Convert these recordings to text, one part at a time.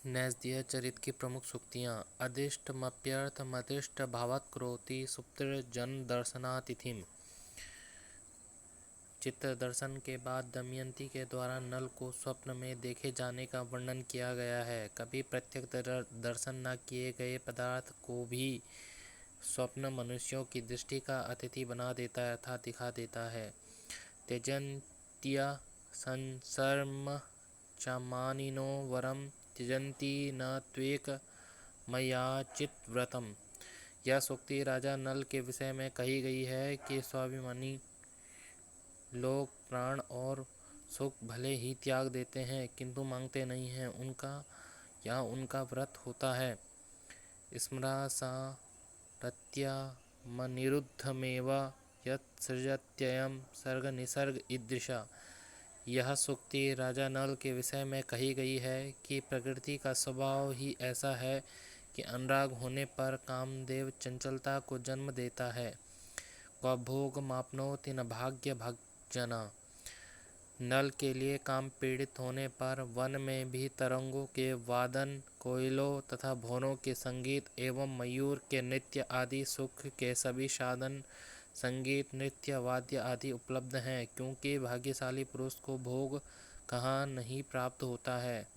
नैषधीय चरित की प्रमुख सूक्तियाँ। अदिष्टमप्यर्थमदिष्ट भावत् करोति सुप्तिर्जन दर्शनातिथिम्। चित्र दर्शन के बाद दमयंती के द्वारा नल को स्वप्न में देखे जाने का वर्णन किया गया है। कभी प्रत्यक्ष दर्शन न किए गए पदार्थ को भी स्वप्न मनुष्यों की दृष्टि का अतिथि बना देता है अर्थात दिखा देता है। त्यजन्त्या संसर्म चामानिनो वरम त्यजन्ति न त्वेक मयाचित व्रतम। यह सूक्ति राजा नल के विषय में कही गई है कि स्वाभिमानी लोग प्राण और सुख भले ही त्याग देते हैं किंतु मांगते नहीं हैं। उनका व्रत होता है। स्मरासारथ्यामनिरुद्धमेव यत्सृजत्ययं सर्ग निसर्ग ईदृशा। यह सूक्ति राजा नल के विषय में कही गई है कि प्रकृति का स्वभाव ही ऐसा है कि अनुराग होने पर कामदेव चंचलता को जन्म देता है। क्व भोगमाप्नोति न भाग्य भजना। नल के लिए काम पीड़ित होने पर वन में भी तरंगों के वादन, कोयलों तथा भौरों के संगीत एवं मयूर के नृत्य आदि सुख के सभी साधन संगीत, नृत्य, वाद्य आदि उपलब्ध हैं, क्योंकि भाग्यशाली पुरुष को भोग कहाँ नहीं प्राप्त होता है।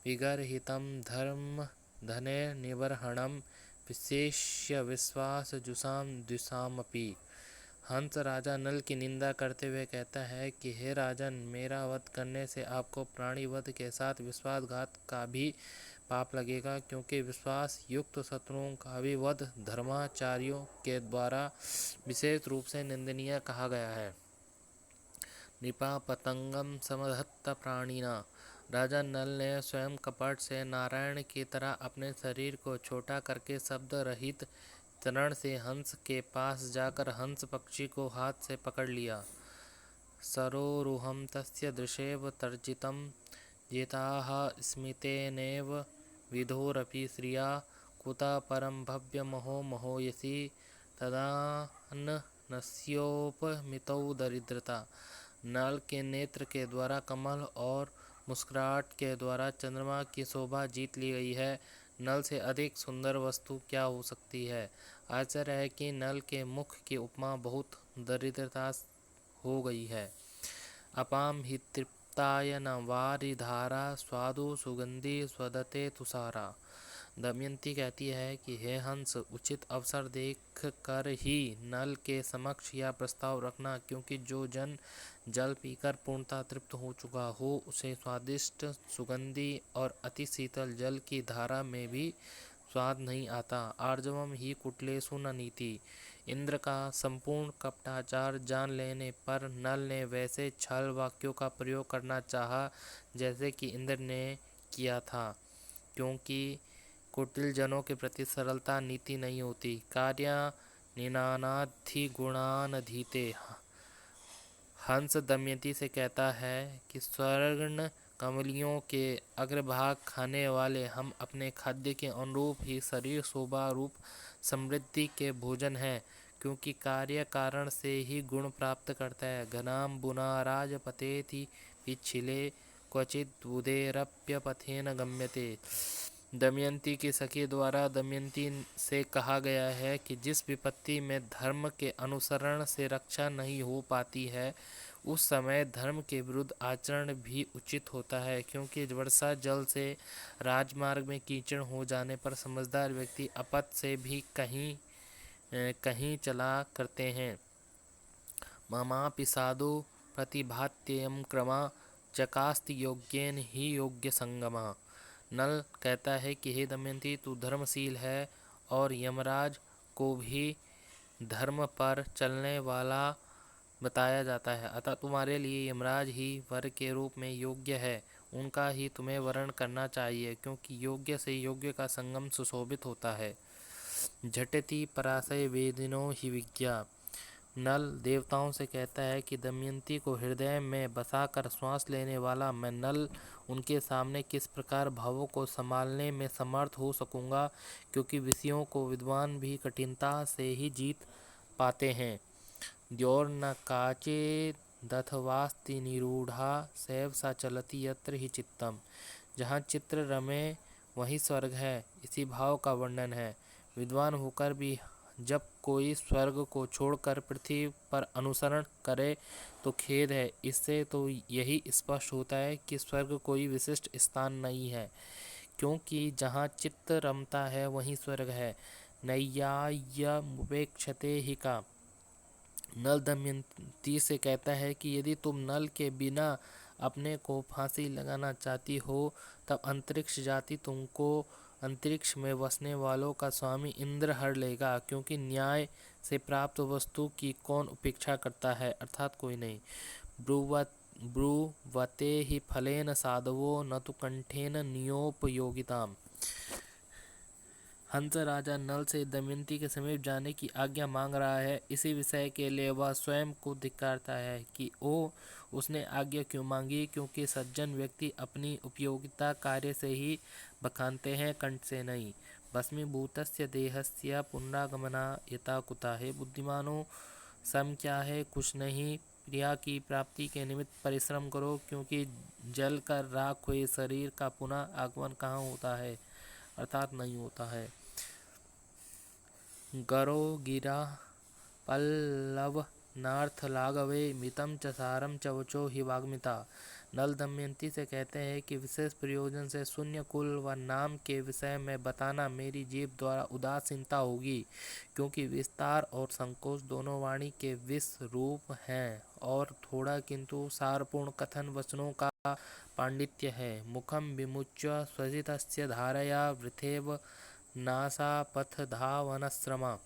विगर्हितं धर्म धने निबर्हणं विशेष्य विश्वास जुषाम द्विषामपि। हंस राजा नल की निंदा करते हुए कहता है कि हे राजन, मेरा वध करने से आपको प्राणी वध के साथ विश्वासघात का भी पाप लगेगा, क्योंकि विश्वास युक्त शत्रुओं का भी वध धर्माचार्यों के द्वारा विशेष रूप से निंदनीय कहा गया है। निपापतंगम समधत्त प्राणिना। राजा नल ने स्वयं कपट से नारायण की तरह अपने शरीर को छोटा करके शब्द रहित तरण से हंस के पास जाकर हंस पक्षी को हाथ से पकड़ लिया। सरोरुहं तस्य दृशेव तर्जितं जिताः स्मितेनेव विधोरपि श्रिया कुतः परं भव्यमहो महोयसी तदाननस्योपमितौ दरिद्रता। नल के नेत्र के द्वारा कमल और मुस्कुराहट के द्वारा चंद्रमा की शोभा जीत ली गई है। नल से अधिक सुंदर वस्तु क्या हो सकती है। आश्चर्य है कि नल के मुख की उपमा बहुत दरिद्रता हो गई है। अपाम हि तृप्ताय न वारिधारा स्वादु सुगंधि स्वदते तुषारा। दमयंती कहती है कि हे हंस, उचित अवसर देख कर ही नल के समक्ष यह प्रस्ताव रखना, क्योंकि जो जन जल पीकर पूर्णतः तृप्त हो चुका हो उसे स्वादिष्ट, सुगंधी और अति शीतल जल की धारा में भी स्वाद नहीं आता। आर्जवम ही कुटलेषु न नीति। इंद्र का संपूर्ण कपटाचार जान लेने पर नल ने वैसे छल वाक्यों का प्रयोग करना चाहा जैसे कि इंद्र ने किया था, क्योंकि कुटिल जनों के प्रति सरलता नीति नहीं होती। कार्य निनानाधि गुणानधीते। हंस दमयंती से कहता है कि स्वर्ण कमलियों के अग्रभाग खाने वाले हम अपने खाद्य के अनुरूप ही शरीर शोभा रूप समृद्धि के भोजन हैं, क्योंकि कार्य कारण से ही गुण प्राप्त करता है। घनाम बुना राजपतेति पिच्छिले क्वचित बुधेरप्यपथेन गम्यते। दमयंती की सखी द्वारा दमयंती से कहा गया है कि जिस विपत्ति में धर्म के अनुसरण से रक्षा नहीं हो पाती है उस समय धर्म के विरुद्ध आचरण भी उचित होता है, क्योंकि वर्षा जल से राजमार्ग में कीचड़ हो जाने पर समझदार व्यक्ति अपत से भी कहीं चला करते हैं। ममापि साधु प्रतिभात्ययं क्रमा चकास्ति योग्येन ही योग्य संगमा। नल कहता है कि हे दमयंती, तू धर्मशील है और यमराज को भी धर्म पर चलने वाला बताया जाता है, अतः तुम्हारे लिए यमराज ही वर के रूप में योग्य है। उनका ही तुम्हें वरण करना चाहिए, क्योंकि योग्य से योग्य का संगम सुशोभित होता है। झटति पराशय वेदिनो ही विज्ञा। नल देवताओं से कहता है कि दमयंती को हृदय में बसाकर श्वास लेने वाला मैं नल उनके सामने किस प्रकार भावों को संभालने में समर्थ हो सकूंगा, क्योंकि विषयों को विद्वान भी कठिनता से ही जीत पाते हैं। द्योर्न काचिदथवास्ति निरूढ़ा सैव सा चलति यत्र ही चित्तम। जहाँ चित्र रमे वही स्वर्ग है, इसी भाव का वर्णन है। विद्वान होकर भी जब कोई स्वर्ग को छोड़कर पृथ्वी पर अनुसरण करे तो खेद है। इससे तो यही स्पष्ट होता है कि स्वर्ग कोई विशिष्ट स्थान नहीं है, क्योंकि जहाँ चित्त रमता है वहीं स्वर्ग है। नैयाय्यमुपेक्षते हि का। नल दमयंती से कहता है कि यदि तुम नल के बिना अपने को फांसी लगाना चाहती हो, तब अंतरिक्ष जाति तुमको अंतरिक्ष में बसने वालों का स्वामी इंद्र हर लेगा, क्योंकि न्याय से प्राप्त वस्तु की कौन उपेक्षा करता है, अर्थात कोई नहीं। ब्रुवते ही फलेन साधवो न तो कंठेन नियोपयोगिताम। हंस राजा नल से दमयंती के समीप जाने की आज्ञा मांग रहा है। इसी विषय के लिए वह स्वयं को धिक्कारता है कि उसने आज्ञा क्यों मांगी, क्योंकि सज्जन व्यक्ति अपनी उपयोगिता कार्य से ही बखानते हैं, कंठ से नहीं। भस्मीभूतस्य देहस्य पुनरागमना यथा कुता है। बुद्धिमानों, सम क्या है, कुछ नहीं। प्रिया की प्राप्ति के निमित्त परिश्रम करो, क्योंकि जल कर राख हुए शरीर का पुनः आगमन कहाँ होता है, अर्थात नहीं होता है। गरो गिरा पल्लव नार्थ लाघवे मितम च सारम च वचो हि वाग्मिता। नल दमयंती से कहते हैं कि विशेष प्रयोजन से शून्य कुल व नाम के विषय में बताना मेरी जीभ द्वारा उदासीनता होगी, क्योंकि विस्तार और संकोच दोनों वाणी के विष रूप हैं और थोड़ा किंतु सारपूर्ण कथन वचनों का पांडित्य है। मुखम विमुच्य स्वजितस्य धारया वृथेव नासापथधावनश्रमा।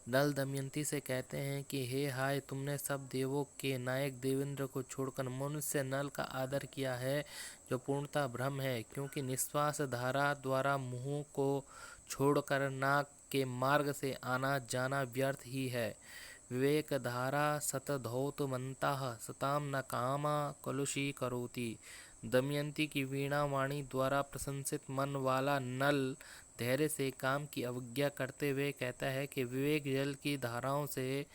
नल दमयंती से कहते हैं कि हे हाय, तुमने सब देवों के नायक देवेंद्र को छोड़कर मनुष्य नल का आदर किया है, जो पूर्णतः भ्रम है, क्योंकि निश्वास धारा द्वारा मुंह को छोड़कर नाक के मार्ग से आना जाना व्यर्थ ही है। विवेक धारा सतधौतमन्तः सताम न कामा कलुषी करोति। दमयंती की वीणा वाणी द्वारा प्रशंसित मन वाला नल धैर्य से काम की अवज्ञा करते हुए कहता है कि विवेक जल की धाराओं से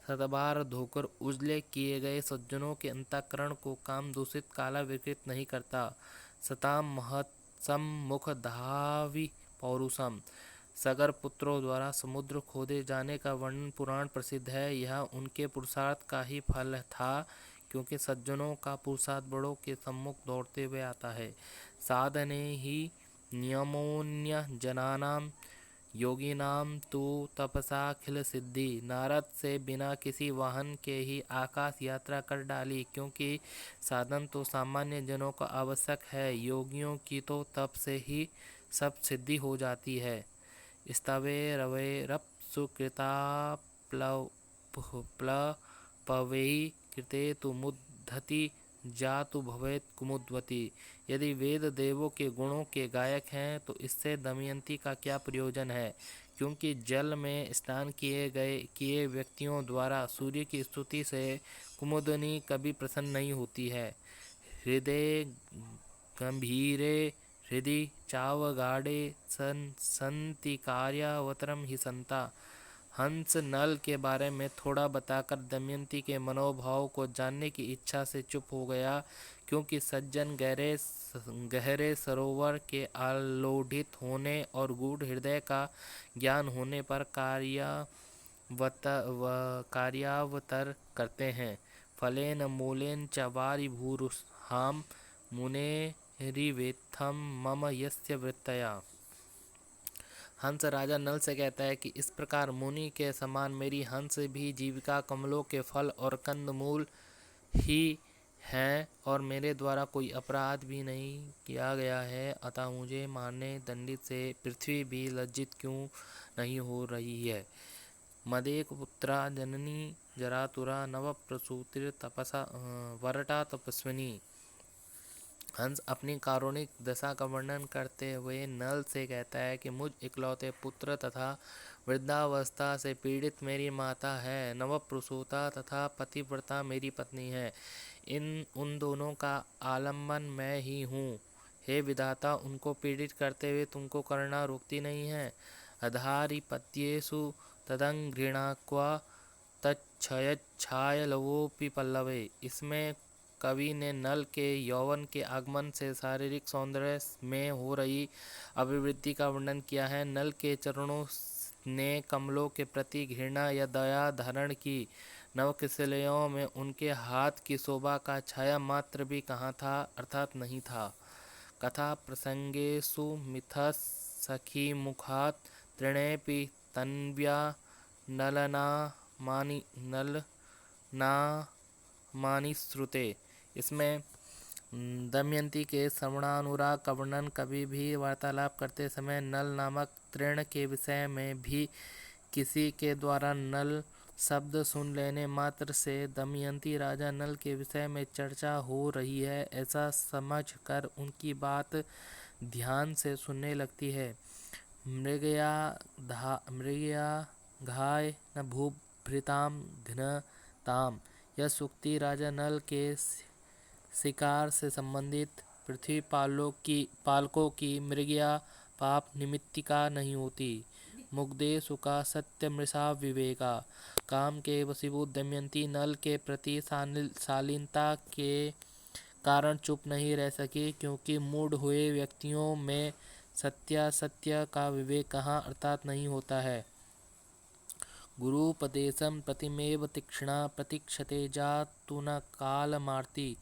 शतबार धोकर उजले किए गए सज्जनों के अंतःकरण को काम दूषित काला विकृत नहीं करता। सताम महत्सम मुख धावि पौरुषम। सगर पुत्रों द्वारा समुद्र खोदे जाने का वर्णन पुराण प्रसिद्ध है। यह उनके पुरुषार्थ का ही फल था, क्योंकि सज्जनों का पुरुषार्थ बड़ों के सम्मुख दौड़ते हुए आता है। साधने ही नियमोन्य जनानाम योगिनाम तु तपसाखिल सिद्धि। नारद से बिना किसी वाहन के ही आकाश यात्रा कर डाली, क्योंकि साधन तो सामान्य जनों का आवश्यक है, योगियों की तो तप से ही सब सिद्धि हो जाती है। स्तवे रवैरप्सु कृता प्लवै कृते तु मुद्धति जातु भवेत् कुमुद्वती। यदि वेद देवों के गुणों के गायक हैं तो इससे दमयंती का क्या प्रयोजन है, क्योंकि जल में स्नान किए व्यक्तियों द्वारा सूर्य की स्तुति से कुमुदनी कभी प्रसन्न नहीं होती है। हृदय गंभीरे हृदि चावगाढ़े संति कार्यावतरम ही संता। हंस नल के बारे में थोड़ा बताकर दमयंती के मनोभाव को जानने की इच्छा से चुप हो गया, क्योंकि सज्जन गहरे सरोवर के आलोढ़ित होने और गूढ़ हृदय का ज्ञान होने पर कार्यावतर करते हैं। फलेन मूलेन च वारिभूरुहाम मुनेरिवेत्थम मम यस्य वृत्तया। हंस राजा नल से कहता है कि इस प्रकार मुनि के समान मेरी हंस भी जीविका कमलों के फल और कंद मूल ही हैं, और मेरे द्वारा कोई अपराध भी नहीं किया गया है, अतः मुझे मारने दंडित से पृथ्वी भी लज्जित क्यों नहीं हो रही है। मदेक पुत्रा जननी जरातुरा नव प्रसूतिर तपसा वरटा तपस्विनी। हंस अपनी कारुणिक दशा का वर्णन करते हुए नल से कहता है कि मुझ इकलौते पुत्र तथा वृद्धावस्था से पीड़ित मेरी माता है, नवप्रसूता तथा पतिव्रता मेरी पत्नी है। उन दोनों का आलम्बन मैं ही हूँ। हे विधाता, उनको पीड़ित करते हुए तुमको करुणा रोकती नहीं है। अधारिपत्येषु तदंघृणाक्वा तच्छयच्छायलवोऽपि पल्लवे। इसमें कवि ने नल के यौवन के आगमन से शारीरिक सौंदर्य में हो रही अभिवृद्धि का वर्णन किया है। नल के चरणों ने कमलों के प्रति घृणा या दया धारण की। नवकिशोरियों में उनके हाथ की शोभा का छाया मात्र भी कहाँ था, अर्थात नहीं था। कथा प्रसंगेषु मिथस् सखी मुखात् तृणेऽपि तन्व्या नलनामानि श्रुते। इसमें दमयंती के श्रवणानुराग का वर्णन कभी भी वार्तालाप करते समय नल नामक तृण के विषय में भी किसी के द्वारा नल शब्द सुन लेने मात्र से दमयंती राजा नल के विषय में चर्चा हो रही है ऐसा समझकर उनकी बात ध्यान से सुनने लगती है। मृगया घाय न भूभृताम घ्नताम। यह सूक्ति राजा नल के शिकार से संबंधित पृथ्वी पालकों की मृगया पाप निमित्तिका नहीं होती। मुग्धे सुखा सत्य मृषा विवेका। काम के वशीभूत दमयंती नल के प्रति शालीनता के कारण चुप नहीं रह सकी, क्योंकि मूढ़ हुए व्यक्तियों में सत्यासत्य का विवेक कहाँ, अर्थात नहीं होता है। गुरुपदेशं प्रतिमेव तीक्ष्णा प्रतीक्षते जातु न कालमार्ती।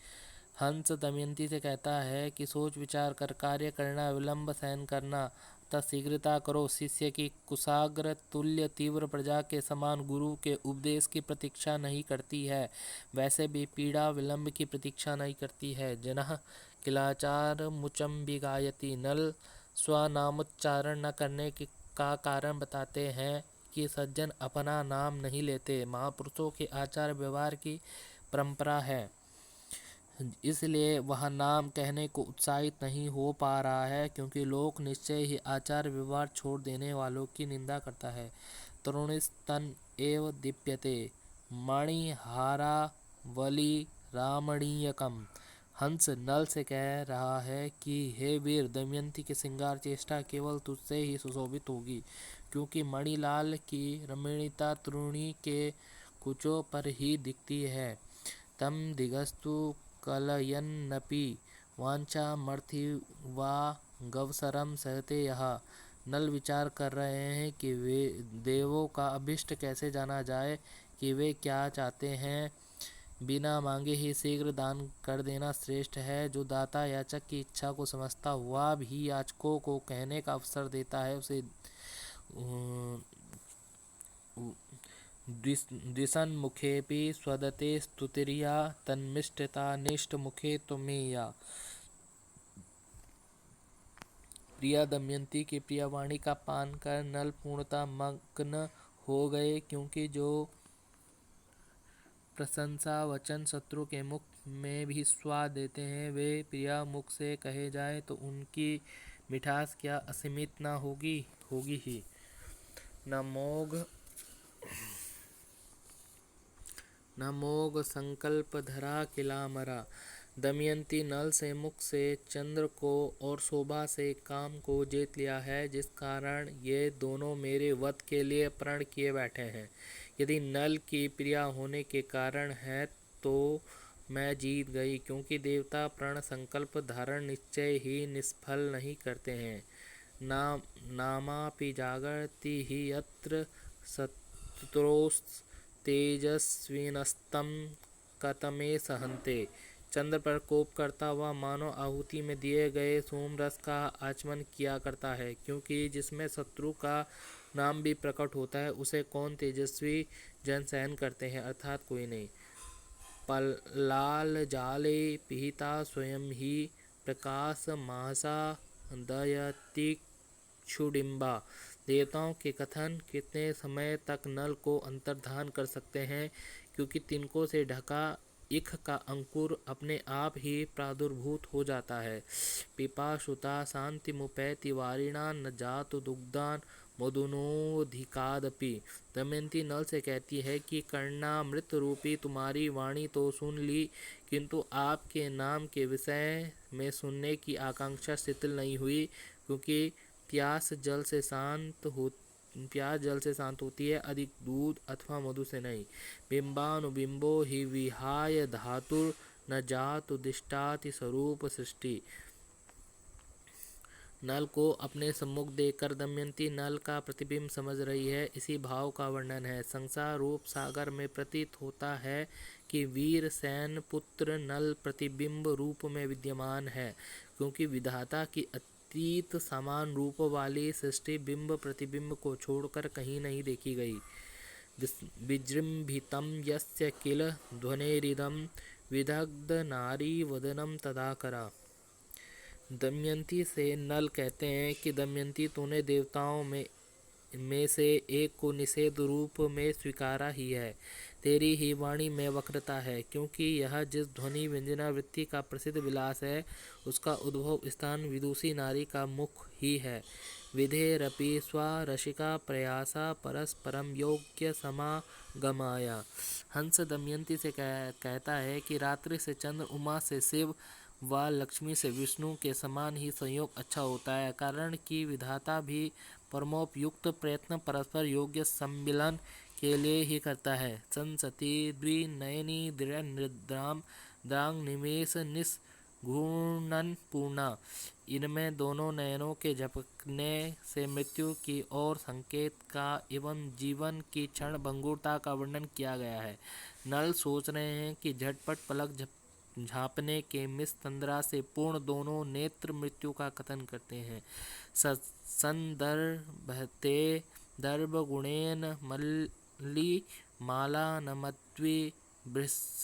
हंस दमयंती से कहता है कि सोच विचार कर कार्य करना, विलंब सहन करना तथा शीघ्रता करो। शिष्य की कुशाग्र तुल्य तीव्र प्रजा के समान गुरु के उपदेश की प्रतीक्षा नहीं करती है, वैसे भी पीड़ा विलंब की प्रतीक्षा नहीं करती है। जनः किलाचार मुचम गायति। नल स्वनामोच्चारण न करने का कारण बताते हैं कि सज्जन अपना नाम नहीं लेते। महापुरुषों के आचार व्यवहार की परंपरा है, इसलिए वह नाम कहने को उत्साहित नहीं हो पा रहा है, क्योंकि लोक निश्चय ही आचार व्यवहार छोड़ देने वालों की निंदा करता है। तरुणिस्तन एव दीप्यते मणिहारावली रामणीयकम। हंस नल से कह रहा है कि हे वीर, दमयंती की श्रृंगार चेष्टा केवल तुझसे ही सुशोभित होगी, क्योंकि मणिलाल की रमणीयता तरुणी के कुचों पर ही दिखती है। तम दिगस्तु कलयन्नपि वाञ्छामर्थी वा गवसरम सहते यः। नल विचार कर रहे हैं कि वे देवों का अभिष्ट कैसे जाना जाए, कि वे क्या चाहते हैं। बिना मांगे ही शीघ्र दान कर देना श्रेष्ठ है। जो दाता याचक की इच्छा को समझता हुआ भी याचकों को कहने का अवसर देता है, उसे द्विषन्मुखेऽपि स्वदते स्तुतिर्या तन्मिष्टतानिष्टमुखे त्वमेया। प्रिया दमयंती की प्रिया वाणी का पान कर नल पूर्णतः मग्न हो गए, क्योंकि जो प्रशंसा वचन शत्रु के मुख में भी स्वाद देते हैं, वे प्रिया मुख से कहे जाए तो उनकी मिठास क्या असीमित न होगी ही। न मोघ संकल्पधरा किलामरा। दमयंती नल से मुख से चंद्र को और शोभा से काम को जीत लिया है, जिस कारण ये दोनों मेरे वध के लिए प्रण किए बैठे हैं। यदि नल की प्रिया होने के कारण है तो मैं जीत गई, क्योंकि देवता प्रण संकल्प धारण निश्चय ही निष्फल नहीं करते हैं। नामापि जागर्ति हि यत्र शत्रोस् तेजस्विनस्तं कतमे सहन्ते। चंद्र पर कोप करता हुआ मानव आहुति में दिए गए सोमरस का आचमन किया करता है, क्योंकि जिसमें शत्रु का नाम भी प्रकट होता है, उसे कौन तेजस्वी जन सहन करते हैं, अर्थात कोई नहीं। पलाल जाले पिहिता स्वयं ही प्रकाश महसा दयतिक्षुडिम्बा। देवताओं के कथन कितने समय तक नल को अंतर्धान कर सकते हैं, क्योंकि तिनकों से ढका इख का अंकुर अपने आप ही प्रादुर्भूत हो जाता है। पिपाशुता शांतिमुपैति वारिणा न जातु दुग्धान मधुनोधिकादपि। दमयंती नल से कहती है कि कर्णामृत रूपी तुम्हारी वाणी तो सुन ली, किंतु आपके नाम के विषय में सुनने की आकांक्षा शिथिल नहीं हुई, क्योंकि प्यास जल से शांत होती है, अधिक दूध अथवा मधु से नहीं। बिंबानुबिंबो हि विहाय धातुर न जातु दिष्टाति स्वरूप सृष्टि। नल को अपने सम्मुख देखकर दमयंती नल का प्रतिबिंब समझ रही है। इसी भाव का वर्णन है। संसार रूप सागर में प्रतीत होता है कि वीर सैन पुत्र नल प्रतिबिंब रूप में विद्यमान है, क्योंकि विधाता की अतीत समान रूप वाली सृष्टि बिंब प्रतिबिंब को छोड़कर कहीं नहीं देखी गई। विजृंभितं यस्य किल ध्वनिरिदं विदग्ध नारी वदनं तदाकरा। दमयंती से नल कहते हैं कि दमयंती, तूने देवताओं में से एक को निषेध रूप में स्वीकारा ही है। तेरी ही वाणी में वक्रता है, क्योंकि यह जिस ध्वनि व्यंजना वृत्ति का प्रसिद्ध विलास है, उसका उद्भव स्थान विदुषी नारी का मुख ही है। विधेरपि स्वरसिका प्रयासा परस्परम योग्य समागमाया। हंस दमयंती से कहता है कि रात्रि से चंद्र, उमा से शिव व लक्ष्मी से विष्णु के समान ही संयोग अच्छा होता है, कारण कि विधाता भी परमोपयुक्त प्रयत्न परस्पर योग्य सम्मिलन के लिए ही करता है। संसति द्विनयनी दृढ़ निद्राम द्रांग निमेष निस्घूर्णन पूर्णा। इनमें दोनों नयनों के झपकने से मृत्यु की ओर संकेत का एवं जीवन की क्षण भंगुरता का वर्णन किया गया है। नल सोच रहे हैं कि झटपट पलक झांपने के मिस तंद्रा से पूर्ण दोनों नेत्र मृत्यु का कथन करते हैं। संदर्भते दर्भ गुणेन मल्ली माला नमत्वी बृहस्स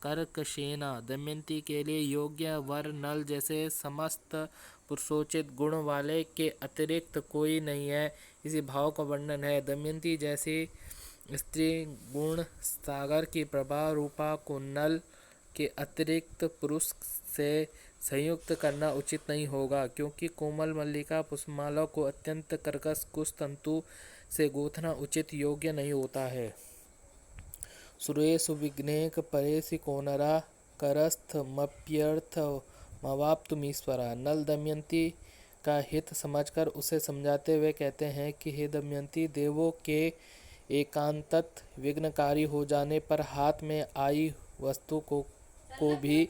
कर्कशेना। दमयंती के लिए योग्य वर नल जैसे समस्त पुरुषोचित गुण वाले के अतिरिक्त कोई नहीं है। इसी भाव का वर्णन है। दमयंती जैसी स्त्री गुण सागर की प्रभा रूपा को नल के अतिरिक्त पुरुष से संयुक्त करना उचित नहीं होगा, क्योंकि कोमल मल्लिका पुष्पमाला को अत्यंत कर्कश कुश तंतु से गूंथना उचित योग्य नहीं होता है। सुरेशु विघ्नेक परेशि कोनरा करस्थमप्यर्थ मवाप्तुमीश्वरा। नल दमयंती का हित समझकर उसे समझाते हुए कहते हैं कि हे दमयंती, देवों के एकांतत विघ्नकारी हो जाने पर हाथ में आई वस्तु को भी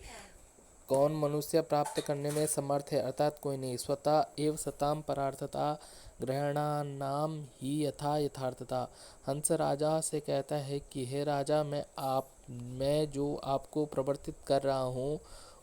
कौन मनुष्य प्राप्त करने में समर्थ है, अर्थात कोई नहीं। स्वतः एव सताम परार्थता ग्रहणानाम ही यथा यथार्थता। हंस राजा से कहता है कि हे राजा, मैं जो आपको प्रवर्तित कर रहा हूँ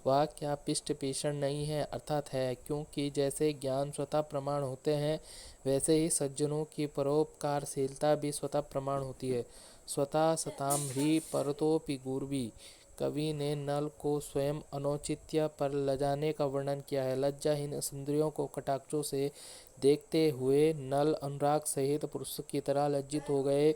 वह क्या पिष्ट पेषण नहीं है, अर्थात है, क्योंकि जैसे ज्ञान स्वतः प्रमाण होते हैं, वैसे ही सज्जनों की परोपकारशीलता भी स्वतः प्रमाण होती है। स्वतः सताम ह्री परतोपि गुर्वी। कवि ने नल को स्वयं अनौचित्य पर लजाने का वर्णन किया है। लज्जाहीन सुंदरियों को कटाक्षों से देखते हुए नल अनुराग सहित पुरुष की तरह लज्जित हो गए,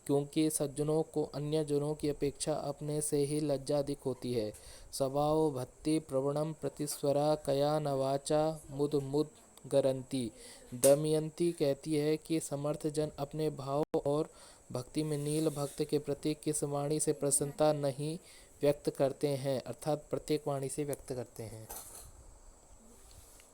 क्योंकि सज्जनों को अन्य जनों की अपेक्षा अपने से ही लज्जा अधिक होती है। स्वभाव भक्ति प्रवणम प्रतिस्वरा कया नवाचा मुद मुद गरंती। दमयंती कहती है कि समर्थ जन अपने भाव और भक्ति में नील भक्त के प्रति किस वाणी से प्रसन्नता नहीं व्यक्त करते हैं, अर्थात प्रत्येक वाणी से व्यक्त करते हैं।